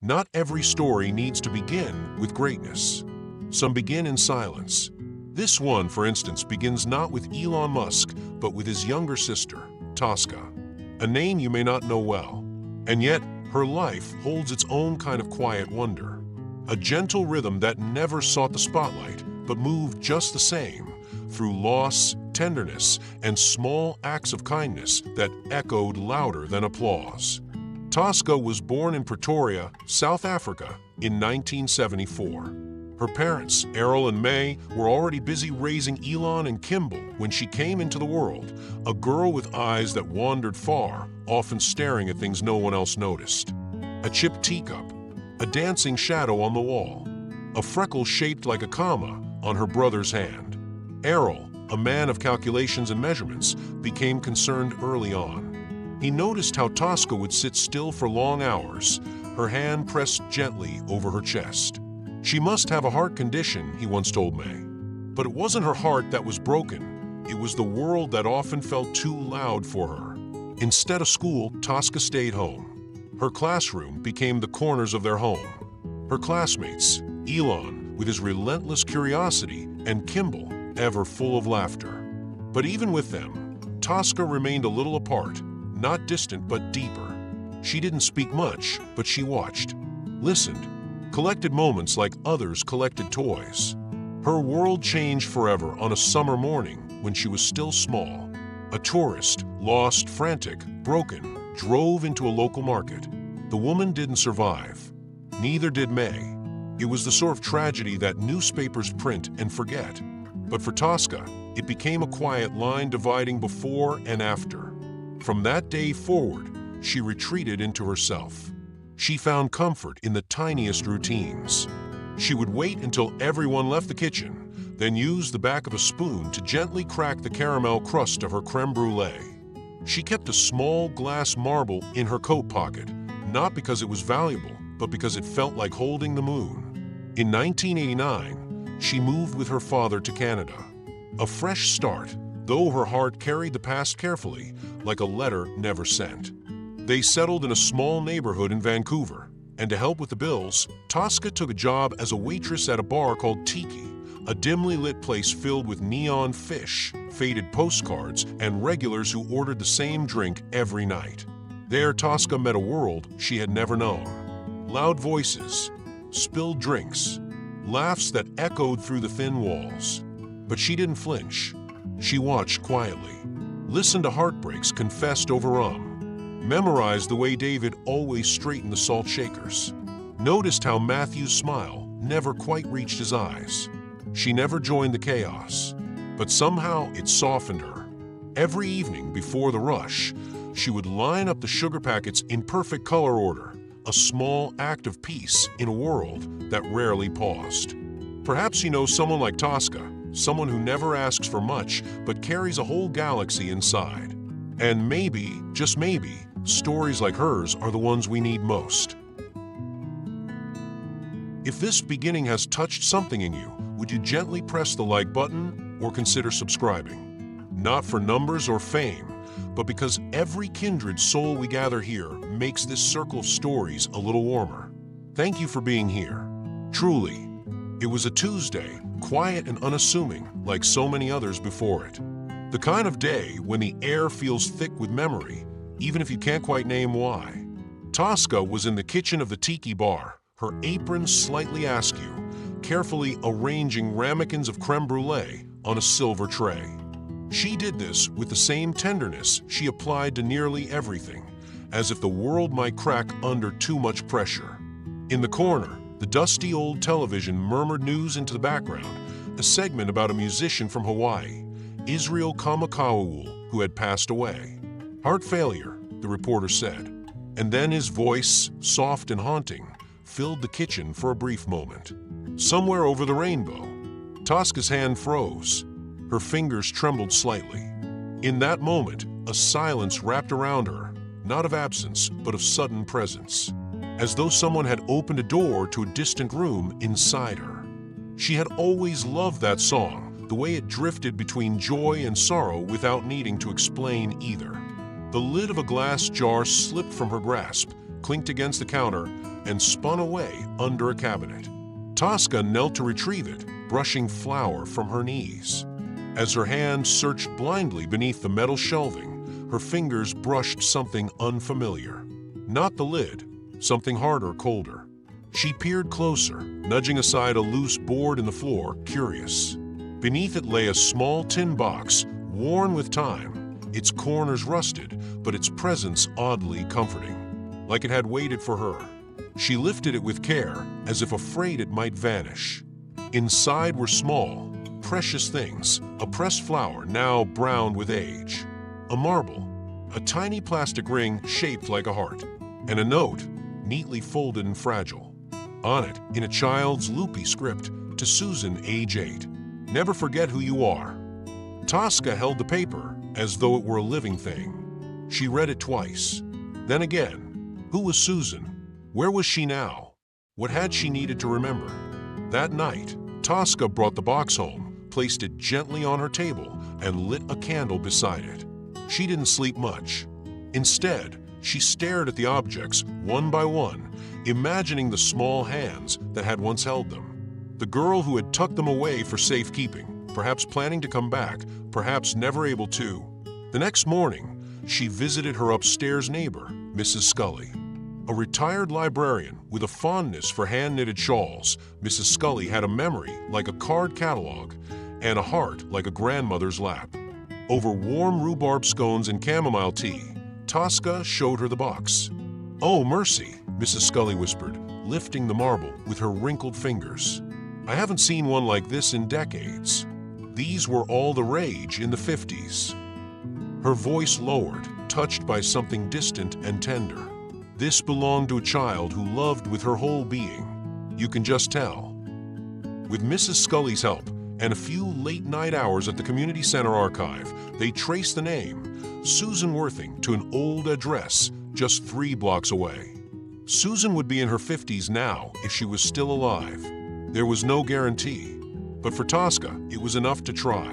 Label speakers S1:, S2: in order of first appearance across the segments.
S1: Not every story needs to begin with greatness. Some begin in silence. This one, for instance, begins not with Elon Musk, but with his younger sister, Tosca, a name you may not know well. And yet, her life holds its own kind of quiet wonder. A gentle rhythm that never sought the spotlight, but moved just the same, through loss, tenderness, and small acts of kindness that echoed louder than applause. Tosca was born in Pretoria, South Africa, in 1974. Her parents, Errol and May, were already busy raising Elon and Kimball when she came into the world, a girl with eyes that wandered far, often staring at things no one else noticed. A chipped teacup, a dancing shadow on the wall, a freckle shaped like a comma on her brother's hand. Errol, a man of calculations and measurements, became concerned early on. He noticed how Tosca would sit still for long hours, her hand pressed gently over her chest. She must have a heart condition, he once told May. But it wasn't her heart that was broken. It was the world that often felt too loud for her. Instead of school, Tosca stayed home. Her classroom became the corners of their home. Her classmates, Elon, with his relentless curiosity, and Kimball, ever full of laughter. But even with them, Tosca remained a little apart, not distant but deeper. She didn't speak much, but she watched, listened, collected moments like others collected toys. Her world changed forever on a summer morning when she was still small. A tourist, lost, frantic, broken, drove into a local market. The woman didn't survive. Neither did May. It was the sort of tragedy that newspapers print and forget. But for Tosca, it became a quiet line dividing before and after. From that day forward, she retreated into herself. She found comfort in the tiniest routines. She would wait until everyone left the kitchen, then use the back of a spoon to gently crack the caramel crust of her crème brûlée. She kept a small glass marble in her coat pocket, not because it was valuable, but because it felt like holding the moon. In 1989, she moved with her father to Canada. A fresh start, though her heart carried the past carefully, like a letter never sent. They settled in a small neighborhood in Vancouver, and to help with the bills, Tosca took a job as a waitress at a bar called Tiki, a dimly lit place filled with neon fish, faded postcards, and regulars who ordered the same drink every night. There, Tosca met a world she had never known. Loud voices, spilled drinks, laughs that echoed through the thin walls. But she didn't flinch. She watched quietly, listened to heartbreaks confessed over rum, memorized the way David always straightened the salt shakers, noticed how Matthew's smile never quite reached his eyes. She never joined the chaos, but somehow it softened her. Every evening before the rush, she would line up the sugar packets in perfect color order, a small act of peace in a world that rarely paused. Perhaps you know someone like Tosca, someone who never asks for much but carries a whole galaxy inside. And maybe, just maybe, stories like hers are the ones we need most. If this beginning has touched something in you, would you gently press the like button or consider subscribing? Not for numbers or fame, but because every kindred soul we gather here makes this circle of stories a little warmer. Thank you for being here. Truly, it was a Tuesday, quiet and unassuming, like so many others before it. The kind of day when the air feels thick with memory, even if you can't quite name why. Tosca was in the kitchen of the Tiki bar, her apron slightly askew, carefully arranging ramekins of creme brulee on a silver tray. She did this with the same tenderness she applied to nearly everything, as if the world might crack under too much pressure. In the corner, the dusty old television murmured news into the background, a segment about a musician from Hawaii, Israel Kamakawiwo'ole, who had passed away. Heart failure, the reporter said. And then his voice, soft and haunting, filled the kitchen for a brief moment. Somewhere over the rainbow, Tosca's hand froze. Her fingers trembled slightly. In that moment, a silence wrapped around her, not of absence, but of sudden presence, as though someone had opened a door to a distant room inside her. She had always loved that song, the way it drifted between joy and sorrow without needing to explain either. The lid of a glass jar slipped from her grasp, clinked against the counter, and spun away under a cabinet. Tosca knelt to retrieve it, brushing flour from her knees. As her hand searched blindly beneath the metal shelving, her fingers brushed something unfamiliar. Not the lid, something harder, colder. She peered closer, nudging aside a loose board in the floor, curious. Beneath it lay a small tin box, worn with time, its corners rusted, but its presence oddly comforting, like it had waited for her. She lifted it with care, as if afraid it might vanish. Inside were small, precious things, a pressed flower now browned with age, a marble, a tiny plastic ring shaped like a heart, and a note, neatly folded and fragile. On it, in a child's loopy script, to Susan, age 8. Never forget who you are. Tosca held the paper as though it were a living thing. She read it twice. Then again. Who was Susan? Where was she now? What had she needed to remember? That night, Tosca brought the box home, placed it gently on her table, and lit a candle beside it. She didn't sleep much. Instead, she stared at the objects one by one, imagining the small hands that had once held them. The girl who had tucked them away for safekeeping, perhaps planning to come back, perhaps never able to. The next morning, she visited her upstairs neighbor, Mrs. Scully. A retired librarian with a fondness for hand-knitted shawls, Mrs. Scully had a memory like a card catalog and a heart like a grandmother's lap. Over warm rhubarb scones and chamomile tea, Tosca showed her the box. "Oh, mercy," Mrs. Scully whispered, lifting the marble with her wrinkled fingers. "I haven't seen one like this in decades. These were all the rage in the 50s. Her voice lowered, touched by something distant and tender. This belonged to a child who loved with her whole being. You can just tell. With Mrs. Scully's help and a few late-night hours at the community center archive, they traced the name, Susan Worthing, to an old address just 3 blocks away. Susan would be in her 50s now if she was still alive. There was no guarantee, but for Tosca, it was enough to try.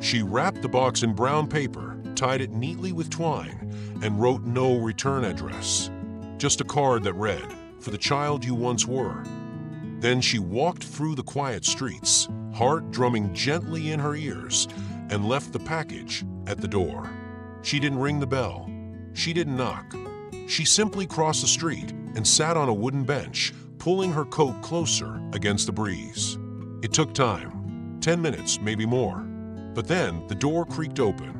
S1: She wrapped the box in brown paper, tied it neatly with twine, and wrote no return address. Just a card that read, "For the child you once were." Then she walked through the quiet streets, heart drumming gently in her ears, and left the package at the door. She didn't ring the bell. She didn't knock. She simply crossed the street and sat on a wooden bench, pulling her coat closer against the breeze. It took time, 10 minutes, maybe more. But then the door creaked open.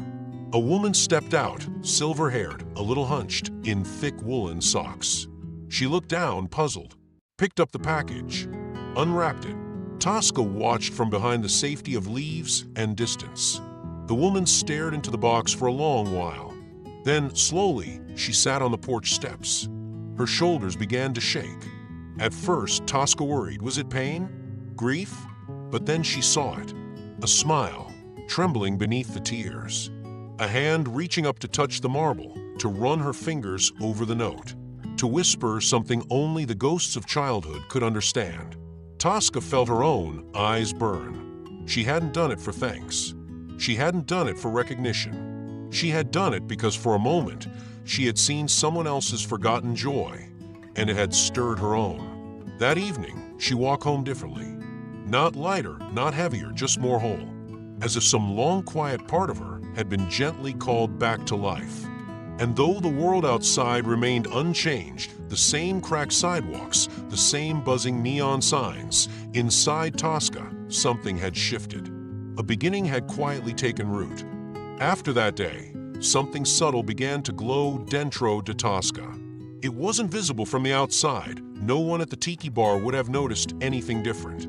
S1: A woman stepped out, silver-haired, a little hunched, in thick woolen socks. She looked down, puzzled, picked up the package, unwrapped it. Tosca watched from behind the safety of leaves and distance. The woman stared into the box for a long while. Then, slowly, she sat on the porch steps. Her shoulders began to shake. At first, Tosca worried. Was it pain? Grief? But then she saw it. A smile, trembling beneath the tears. A hand reaching up to touch the marble, to run her fingers over the note, to whisper something only the ghosts of childhood could understand. Tosca felt her own eyes burn. She hadn't done it for thanks. She hadn't done it for recognition. She had done it because for a moment, she had seen someone else's forgotten joy, and it had stirred her own. That evening, she walked home differently. Not lighter, not heavier, just more whole. As if some long, quiet part of her had been gently called back to life. And though the world outside remained unchanged, the same cracked sidewalks, the same buzzing neon signs, inside Tosca, something had shifted. A beginning had quietly taken root. After that day, something subtle began to glow dentro de Tosca. It wasn't visible from the outside. No one at the tiki bar would have noticed anything different.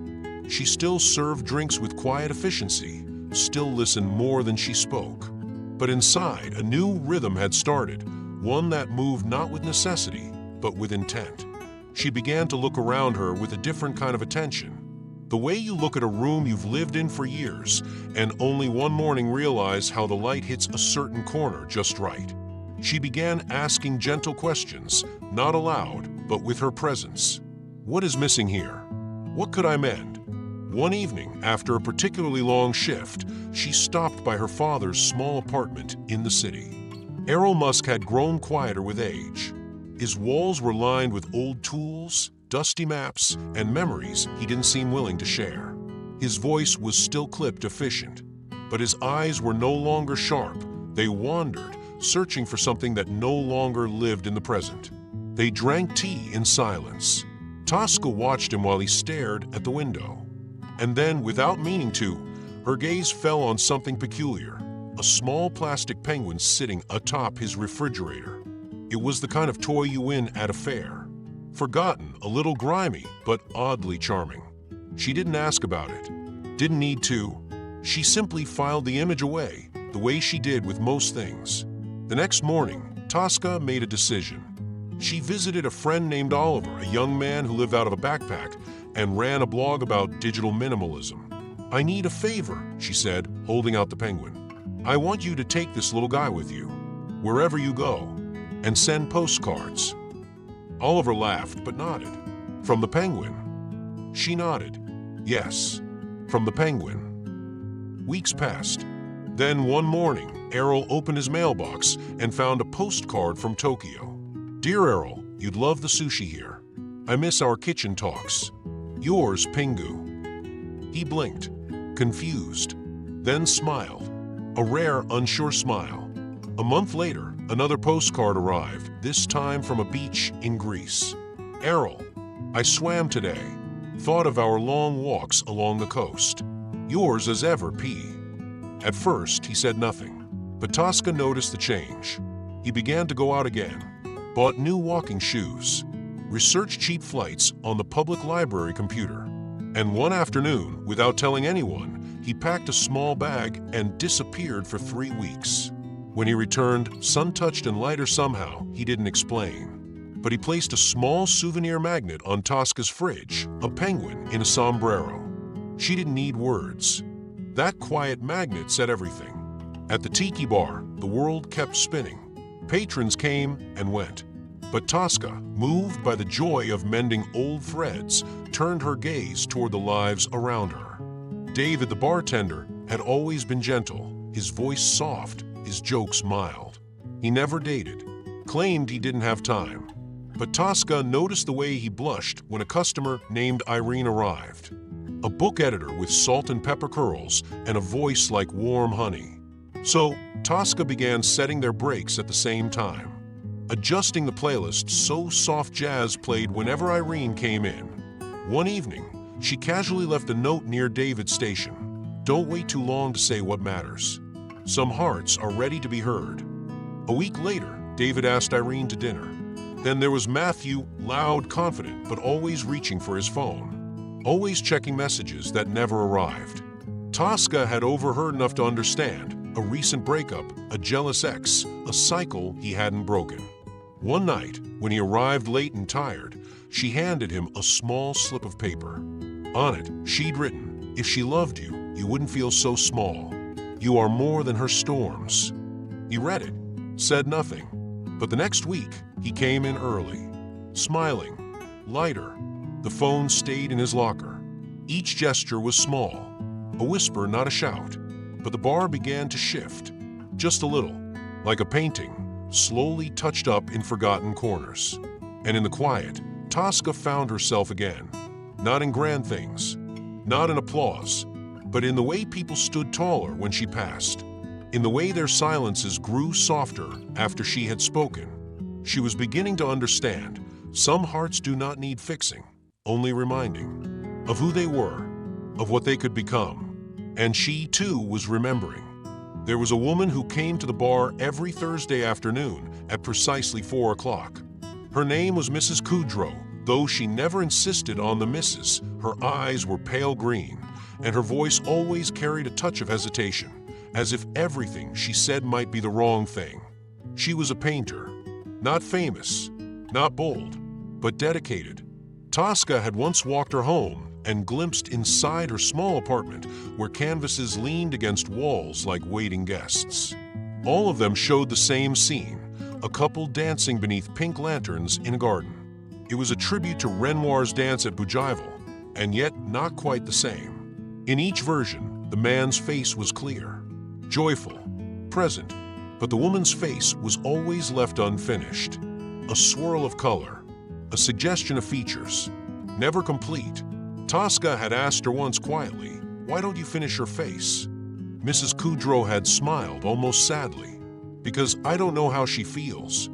S1: She still served drinks with quiet efficiency, still listened more than she spoke. But inside, a new rhythm had started, one that moved not with necessity, but with intent. She began to look around her with a different kind of attention. The way you look at a room you've lived in for years, and only one morning realize how the light hits a certain corner just right. She began asking gentle questions, not aloud, but with her presence. What is missing here? What could I mend? One evening, after a particularly long shift, she stopped by her father's small apartment in the city. Elon Musk had grown quieter with age. His walls were lined with old tools, dusty maps, and memories he didn't seem willing to share. His voice was still clipped efficient, but his eyes were no longer sharp. They wandered, searching for something that no longer lived in the present. They drank tea in silence. Tosca watched him while he stared at the window. And then, without meaning to, her gaze fell on something peculiar, a small plastic penguin sitting atop his refrigerator. It was the kind of toy you win at a fair. Forgotten, a little grimy, but oddly charming. She didn't ask about it. Didn't need to. She simply filed the image away, the way she did with most things. The next morning, Tosca made a decision. She visited a friend named Oliver, a young man who lived out of a backpack and ran a blog about digital minimalism. "I need a favor," she said, holding out the penguin. "I want you to take this little guy with you, wherever you go, and send postcards." Oliver laughed but nodded. "From the penguin?" She nodded. "Yes, from the penguin." Weeks passed. Then one morning, Errol opened his mailbox and found a postcard from Tokyo. "Dear Errol, you'd love the sushi here. I miss our kitchen talks. Yours, Pingu." He blinked, confused, then smiled, a rare, unsure smile. A month later, another postcard arrived, this time from a beach in Greece. "Errol, I swam today. Thought of our long walks along the coast. Yours as ever, P." At first, he said nothing, but Tosca noticed the change. He began to go out again, bought new walking shoes, researched cheap flights on the public library computer. And one afternoon, without telling anyone, he packed a small bag and disappeared for 3 weeks. When he returned, sun-touched and lighter somehow, he didn't explain. But he placed a small souvenir magnet on Tosca's fridge, a penguin in a sombrero. She didn't need words. That quiet magnet said everything. At the tiki bar, the world kept spinning. Patrons came and went. But Tosca, moved by the joy of mending old threads, turned her gaze toward the lives around her. David, the bartender, had always been gentle, his voice soft, his jokes mild. He never dated, claimed he didn't have time. But Tosca noticed the way he blushed when a customer named Irene arrived. A book editor with salt and pepper curls and a voice like warm honey. So, Tosca began setting their breaks at the same time, adjusting the playlist so soft jazz played whenever Irene came in. One evening, she casually left a note near David's station. "Don't wait too long to say what matters. Some hearts are ready to be heard." A week later, David asked Irene to dinner. Then there was Matthew, loud, confident, but always reaching for his phone, always checking messages that never arrived. Tosca had overheard enough to understand a recent breakup, a jealous ex, a cycle he hadn't broken. One night, when he arrived late and tired, she handed him a small slip of paper. On it, she'd written, "If she loved you, you wouldn't feel so small. You are more than her storms." He read it, said nothing, but the next week, he came in early, smiling, lighter. The phone stayed in his locker. Each gesture was small, a whisper, not a shout. But the bar began to shift, just a little, like a painting, slowly touched up in forgotten corners. And in the quiet, Tosca found herself again, not in grand things, not in applause, but in the way people stood taller when she passed, in the way their silences grew softer after she had spoken. She was beginning to understand some hearts do not need fixing, only reminding of who they were, of what they could become. And she, too, was remembering. There was a woman who came to the bar every Thursday afternoon at precisely 4 o'clock. Her name was Mrs. Kudrow, though she never insisted on the Mrs. Her eyes were pale green, and her voice always carried a touch of hesitation, as if everything she said might be the wrong thing. She was a painter, not famous, not bold, but dedicated. Tosca had once walked her home and glimpsed inside her small apartment where canvases leaned against walls like waiting guests. All of them showed the same scene, a couple dancing beneath pink lanterns in a garden. It was a tribute to Renoir's dance at Bougival, and yet not quite the same. In each version, the man's face was clear, joyful, present, but the woman's face was always left unfinished. A swirl of color, a suggestion of features. Never complete. Tosca had asked her once quietly, "Why don't you finish your face?" Mrs. Kudrow had smiled almost sadly, "Because I don't know how she feels."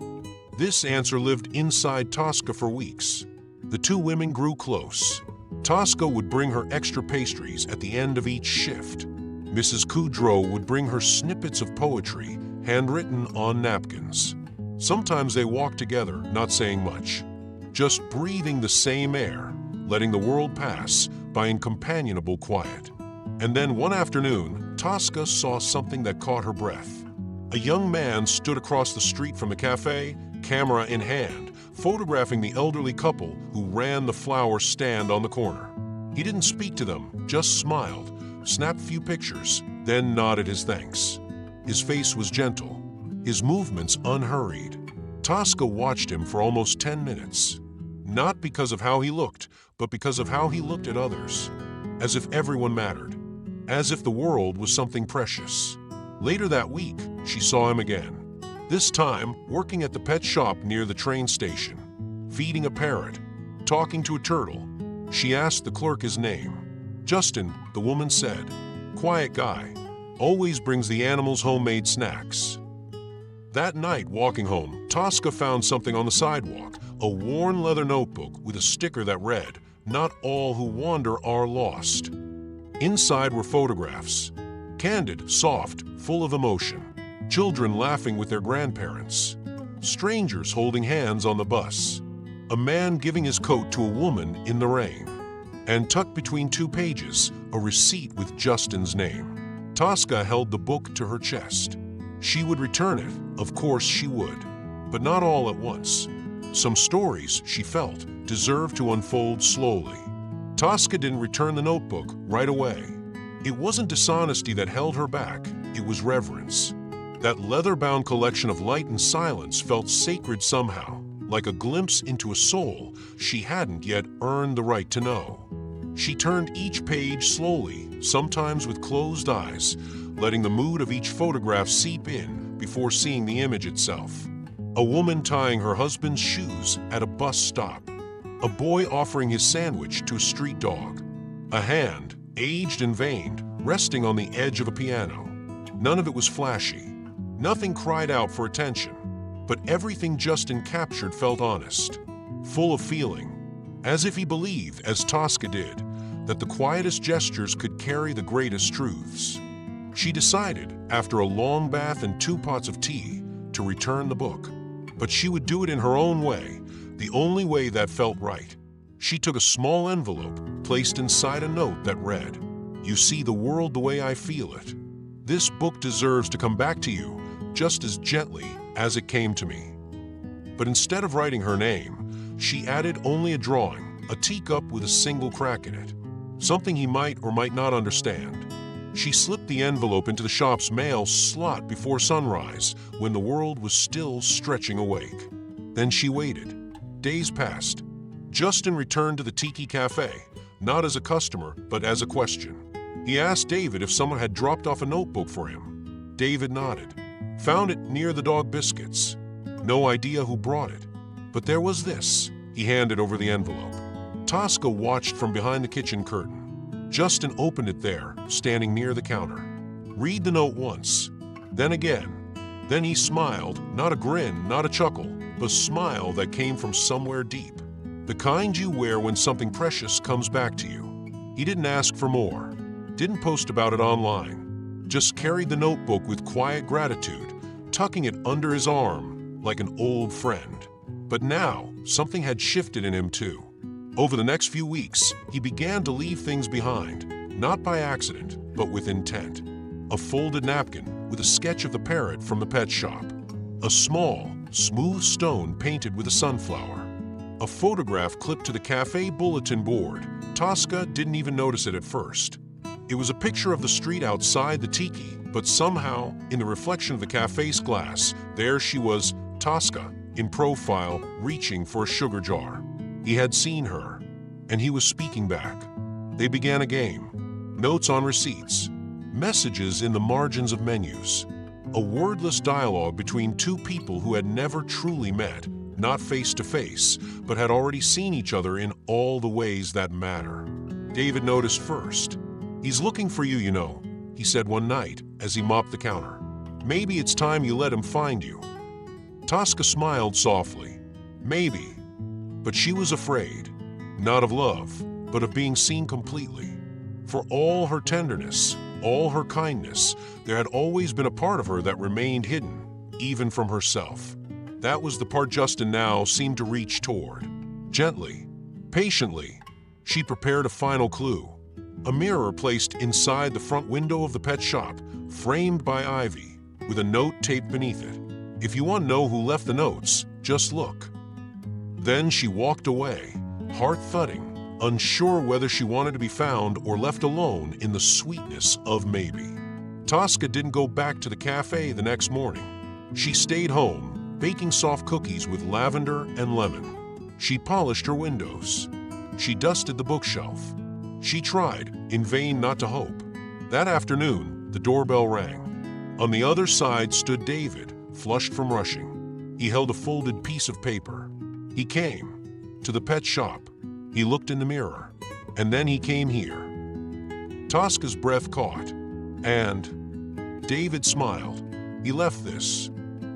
S1: This answer lived inside Tosca for weeks. The two women grew close. Tosca would bring her extra pastries at the end of each shift. Mrs. Kudrow would bring her snippets of poetry, handwritten on napkins. Sometimes they walked together, not saying much, just breathing the same air, letting the world pass by in companionable quiet. And then one afternoon, Tosca saw something that caught her breath. A young man stood across the street from the cafe, camera in hand, photographing the elderly couple who ran the flower stand on the corner. He didn't speak to them, just smiled, snapped a few pictures, then nodded his thanks. His face was gentle, his movements unhurried. Tosca watched him for almost 10 minutes. Not because of how he looked, but because of how he looked at others. As if everyone mattered. As if the world was something precious. Later that week, she saw him again. This time, working at the pet shop near the train station. Feeding a parrot. Talking to a turtle. She asked the clerk his name. "Justin," the woman said. "Quiet guy. Always brings the animals homemade snacks." That night, walking home, Tosca found something on the sidewalk, a worn leather notebook with a sticker that read, "Not all who wander are lost." Inside were photographs. Candid, soft, full of emotion. Children laughing with their grandparents. Strangers holding hands on the bus. A man giving his coat to a woman in the rain. And tucked between two pages, a receipt with Justin's name. Tosca held the book to her chest. She would return it, of course she would. But not all at once. Some stories, she felt, deserved to unfold slowly. Tosca didn't return the notebook right away. It wasn't dishonesty that held her back, it was reverence. That leather-bound collection of light and silence felt sacred somehow, like a glimpse into a soul she hadn't yet earned the right to know. She turned each page slowly, sometimes with closed eyes, letting the mood of each photograph seep in before seeing the image itself. A woman tying her husband's shoes at a bus stop. A boy offering his sandwich to a street dog. A hand, aged and veined, resting on the edge of a piano. None of it was flashy. Nothing cried out for attention. But everything Justin captured felt honest, full of feeling, as if he believed, as Tosca did, that the quietest gestures could carry the greatest truths. She decided, after a long bath and 2 pots of tea, to return the book. But she would do it in her own way, the only way that felt right. She took a small envelope, placed inside a note that read, "You see the world the way I feel it. This book deserves to come back to you just as gently as it came to me." But instead of writing her name, she added only a drawing, a teacup with a single crack in it. Something he might or might not understand. She slipped the envelope into the shop's mail slot before sunrise, when the world was still stretching awake. Then she waited. Days passed. Justin returned to the Tiki Cafe, not as a customer, but as a question. He asked David if someone had dropped off a notebook for him. David nodded. Found it near the dog biscuits. No idea who brought it. But there was this. He handed over the envelope. Tosca watched from behind the kitchen curtain. Justin opened it there, standing near the counter. Read the note once, then again. Then he smiled, not a grin, not a chuckle, but a smile that came from somewhere deep. The kind you wear when something precious comes back to you. He didn't ask for more, didn't post about it online, just carried the notebook with quiet gratitude, tucking it under his arm like an old friend. But now, something had shifted in him too. Over the next few weeks, he began to leave things behind, not by accident, but with intent. A folded napkin with a sketch of the parrot from the pet shop. A small, smooth stone painted with a sunflower. A photograph clipped to the cafe bulletin board. Tosca didn't even notice it at first. It was a picture of the street outside the Tiki, but somehow, in the reflection of the cafe's glass, there she was, Tosca, in profile, reaching for a sugar jar. He had seen her, and he was speaking back. They began a game. Notes on receipts. Messages in the margins of menus. A wordless dialogue between two people who had never truly met, not face to face, but had already seen each other in all the ways that matter. David noticed first. "He's looking for you, you know," he said one night as he mopped the counter. "Maybe it's time you let him find you." Tosca smiled softly. Maybe. But she was afraid, not of love, but of being seen completely. For all her tenderness, all her kindness, there had always been a part of her that remained hidden, even from herself. That was the part Justin now seemed to reach toward. Gently, patiently, she prepared a final clue. A mirror placed inside the front window of the pet shop, framed by ivy, with a note taped beneath it. "If you want to know who left the notes, just look." Then she walked away, heart thudding, unsure whether she wanted to be found or left alone in the sweetness of maybe. Tosca didn't go back to the cafe the next morning. She stayed home, baking soft cookies with lavender and lemon. She polished her windows. She dusted the bookshelf. She tried, in vain, not to hope. That afternoon, the doorbell rang. On the other side stood David, flushed from rushing. He held a folded piece of paper. He came to the pet shop. He looked in the mirror, and then he came here. Tosca's breath caught, and David smiled. He left this.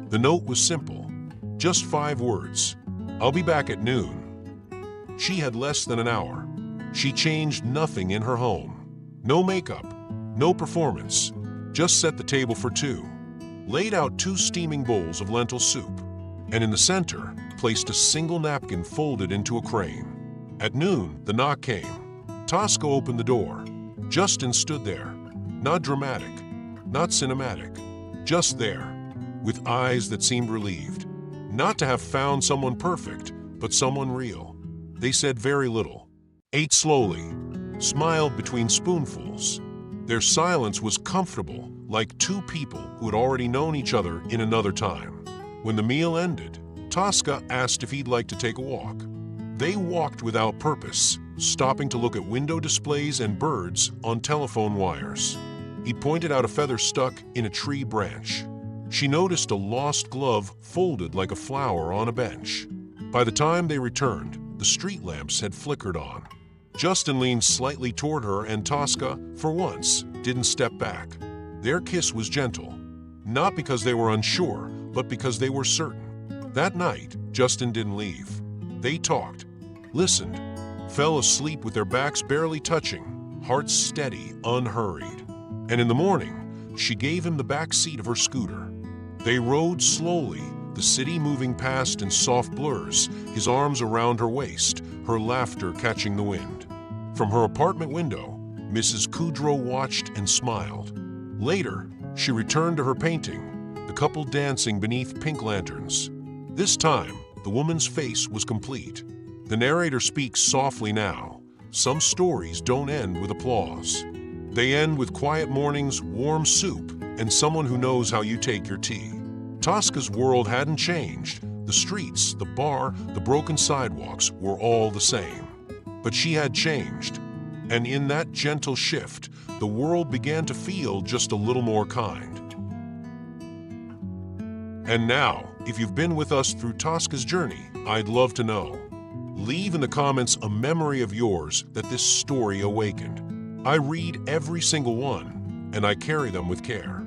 S1: The note was simple, just 5 words. "I'll be back at noon." She had less than an hour. She changed nothing in her home. No makeup, no performance, just set the table for 2. Laid out 2 steaming bowls of lentil soup, and in the center placed a single napkin folded into a crane. At noon, the knock came. Tosca opened the door. Justin stood there, not dramatic, not cinematic, just there, with eyes that seemed relieved. Not to have found someone perfect, but someone real. They said very little, ate slowly, smiled between spoonfuls. Their silence was comfortable, like 2 people who had already known each other in another time. When the meal ended, Tosca asked if he'd like to take a walk. They walked without purpose, stopping to look at window displays and birds on telephone wires. He pointed out a feather stuck in a tree branch. She noticed a lost glove folded like a flower on a bench. By the time they returned, the street lamps had flickered on. Justin leaned slightly toward her, and Tosca, for once, didn't step back. Their kiss was gentle, not because they were unsure, but because they were certain. That night, Justin didn't leave. They talked, listened, fell asleep with their backs barely touching, hearts steady, unhurried. And in the morning, she gave him the back seat of her scooter. They rode slowly, the city moving past in soft blurs, his arms around her waist, her laughter catching the wind. From her apartment window, Mrs. Kudrow watched and smiled. Later, she returned to her painting, the couple dancing beneath pink lanterns. This time, the woman's face was complete. The narrator speaks softly now. Some stories don't end with applause. They end with quiet mornings, warm soup, and someone who knows how you take your tea. Tosca's world hadn't changed. The streets, the bar, the broken sidewalks were all the same. But she had changed. And in that gentle shift, the world began to feel just a little more kind. And now, if you've been with us through Tosca's journey, I'd love to know. Leave in the comments a memory of yours that this story awakened. I read every single one, and I carry them with care.